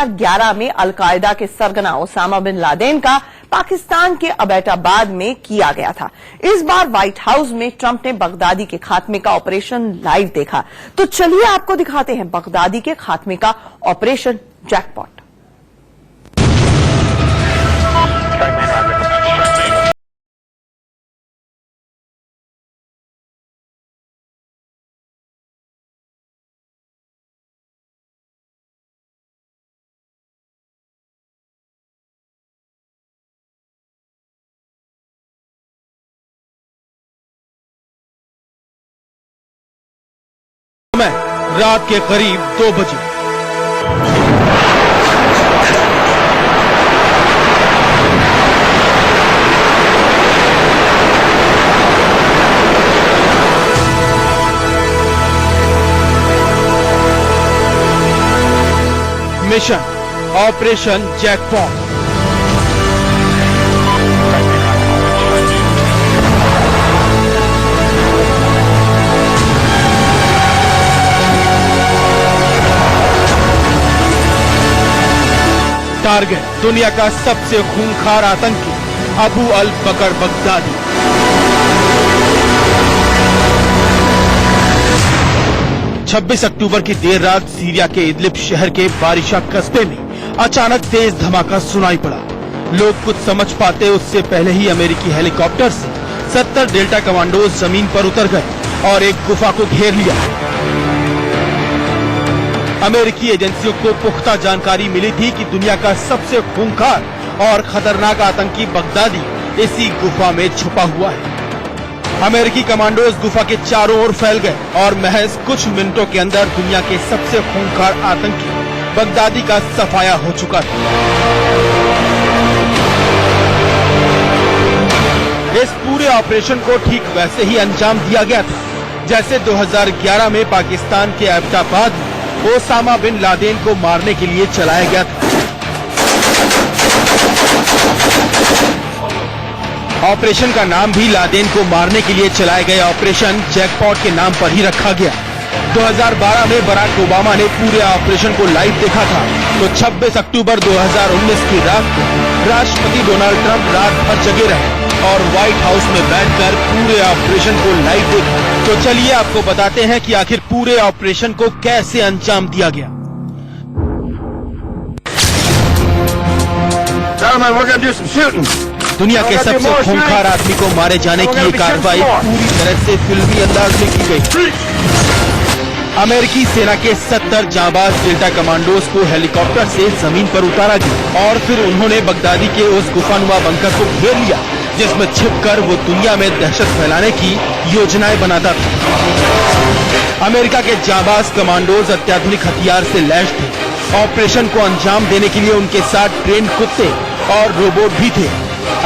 2011 में अलकायदा के सरगना ओसामा बिन लादेन का पाकिस्तान के अबैटाबाद में किया गया था। इस बार व्हाइट हाउस में ट्रंप ने बगदादी के खात्मे का ऑपरेशन लाइव देखा। तो चलिए आपको दिखाते हैं बगदादी के खात्मे का ऑपरेशन जैकपॉट। रात के करीब 2 बजे मिशन ऑपरेशन जैकपॉट। टारगेट दुनिया का सबसे खूंखार आतंकी अबू अल बकर बगदादी। छब्बीस अक्टूबर की देर रात सीरिया के इदलिब शहर के बारिशा कस्बे में अचानक तेज धमाका सुनाई पड़ा। लोग कुछ समझ पाते उससे पहले ही अमेरिकी हेलीकॉप्टर से 70 डेल्टा कमांडोज जमीन पर उतर गए और एक गुफा को घेर लिया। अमेरिकी एजेंसियों को पुख्ता जानकारी मिली थी कि दुनिया का सबसे खूंखार और खतरनाक आतंकी बगदादी इसी गुफा में छुपा हुआ है। अमेरिकी कमांडोज गुफा के चारों ओर फैल गए और महज कुछ मिनटों के अंदर दुनिया के सबसे खूंखार आतंकी बगदादी का सफाया हो चुका था। इस पूरे ऑपरेशन को ठीक वैसे ही अंजाम दिया गया था जैसे 2011 में पाकिस्तान के एबटाबाद में ओसामा बिन लादेन को मारने के लिए चलाया गया था। ऑपरेशन का नाम भी लादेन को मारने के लिए चलाए गए ऑपरेशन जैकपॉट के नाम पर ही रखा गया। 2012 में बराक ओबामा ने पूरे ऑपरेशन को लाइव देखा था, तो 26 अक्टूबर 2019 की रात को राष्ट्रपति डोनाल्ड ट्रंप रात भर जगे रहे और व्हाइट हाउस में बैठकर पूरे ऑपरेशन को लाइव देखा। तो चलिए आपको बताते हैं कि आखिर पूरे ऑपरेशन को कैसे अंजाम दिया गया। दुनिया के सबसे खूंखार आदमी को मारे जाने की ये कार्रवाई पूरी तरह से फिल्मी अंदाज में की गई। अमेरिकी सेना के 70 जांबाज डेल्टा कमांडोज को हेलीकॉप्टर से जमीन पर उतारा गया और फिर उन्होंने बगदादी के उस गुफानुमा बंकर को घेर लिया जिसमें छिपकर वो दुनिया में दहशत फैलाने की योजनाएं बनाता था। अमेरिका के जांबाज कमांडोज अत्याधुनिक हथियार से लैस थे। ऑपरेशन को अंजाम देने के लिए उनके साथ ट्रेन कुत्ते और रोबोट भी थे।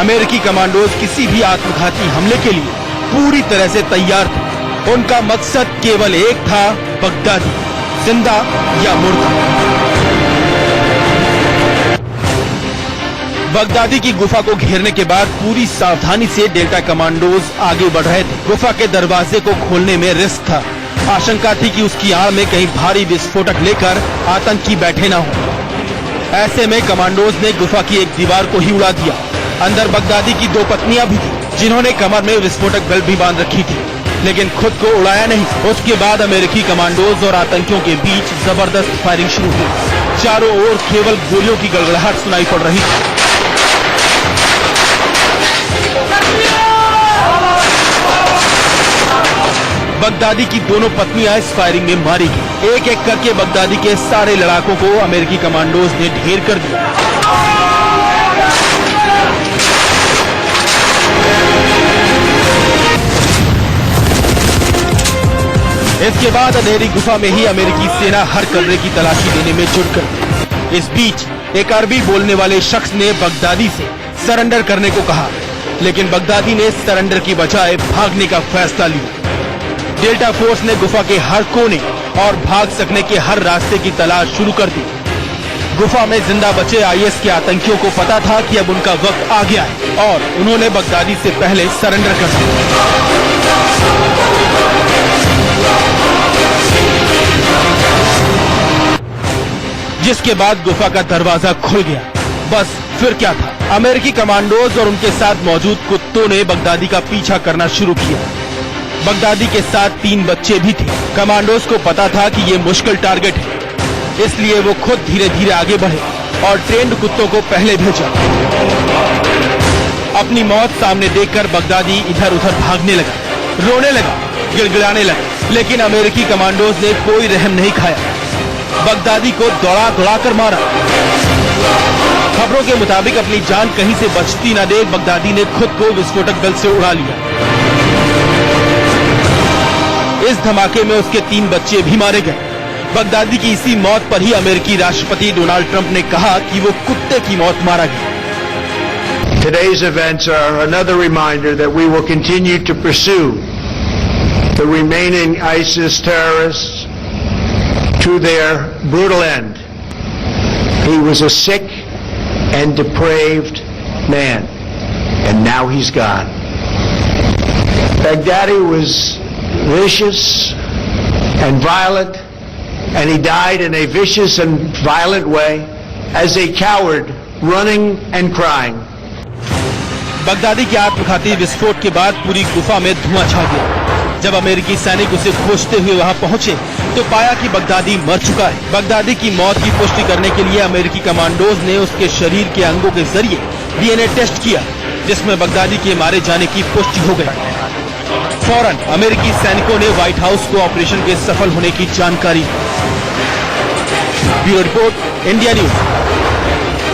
अमेरिकी कमांडोज किसी भी आत्मघाती हमले के लिए पूरी तरह से तैयार थे। उनका मकसद केवल एक था, बगदादी जिंदा या मुर्दा। बगदादी की गुफा को घेरने के बाद पूरी सावधानी से डेल्टा कमांडोज आगे बढ़ रहे थे। गुफा के दरवाजे को खोलने में रिस्क था। आशंका थी कि उसकी आड़ में कहीं भारी विस्फोटक लेकर आतंकी बैठे न हो। ऐसे में कमांडोज ने गुफा की एक दीवार को ही उड़ा दिया। अंदर बगदादी की 2 पत्नियां भी थी जिन्होंने कमर में विस्फोटक बेल्ट भी बांध रखी थी, लेकिन खुद को उड़ाया नहीं। उसके बाद अमेरिकी कमांडोज और आतंकियों के बीच जबरदस्त फायरिंग शुरू हुई। चारों ओर केवल गोलियों की गड़गड़ाहट सुनाई पड़ रही थी। बगदादी की दोनों पत्नियां इस फायरिंग में मारी गई। एक एक करके बगदादी के सारे लड़ाकों को अमेरिकी कमांडोज ने ढेर कर दिया। इसके बाद अंधेरी गुफा में ही अमेरिकी सेना हर कमरे की तलाशी लेने में जुट गई। इस बीच एक अरबी बोलने वाले शख्स ने बगदादी से सरेंडर करने को कहा, लेकिन बगदादी ने सरेंडर की बजाय भागने का फैसला लिया। डेल्टा फोर्स ने गुफा के हर कोने और भाग सकने के हर रास्ते की तलाश शुरू कर दी। गुफा में जिंदा बचे आईएस के आतंकियों को पता था कि अब उनका वक्त आ गया है और उन्होंने बगदादी से पहले सरेंडर कर दिया। जिसके बाद गुफा का दरवाजा खुल गया। बस फिर क्या था, अमेरिकी कमांडोज और उनके साथ मौजूद कुत्तों ने बगदादी का पीछा करना शुरू किया। बगदादी के साथ 3 बच्चे भी थे। कमांडोज को पता था कि ये मुश्किल टारगेट है, इसलिए वो खुद धीरे धीरे आगे बढ़े और ट्रेंड कुत्तों को पहले भेजा। अपनी मौत सामने देखकर बगदादी इधर उधर भागने लगा, रोने लगा, गिड़गिड़ाने लगा, लेकिन अमेरिकी कमांडोज ने कोई रहम नहीं खाया। बगदादी को दौड़ा दौड़ा कर मारा। खबरों के मुताबिक अपनी जान कहीं से बचती न देख बगदादी ने खुद को विस्फोटक दल से उड़ा लिया। इस धमाके में उसके 3 बच्चे भी मारे गए। बगदादी की इसी मौत पर ही अमेरिकी राष्ट्रपति डोनाल्ड ट्रंप ने कहा कि वो कुत्ते की मौत मारा गया। Today's events are another reminder that we will continue to pursue the remaining ISIS terrorists to their brutal end. He was a sick and depraved man, and now he's gone. Baghdadi was vicious and violent, and he died in a vicious and violent way as a coward, running and crying. Baghdadi के आत्मघाती विस्फोट के बाद पूरी गुफा में धुआं छा गया। जब अमेरिकी सैनिक उसे खोजते हुए वहां पहुंचे तो पाया कि बगदादी मर चुका है। बगदादी की मौत की पुष्टि करने के लिए अमेरिकी कमांडोज ने उसके शरीर के अंगों के जरिए डीएनए टेस्ट किया, जिसमें बगदादी के मारे जाने की पुष्टि हो गई। फौरन अमेरिकी सैनिकों ने व्हाइट हाउस को ऑपरेशन के सफल होने की जानकारी दी। Bureau report, India news.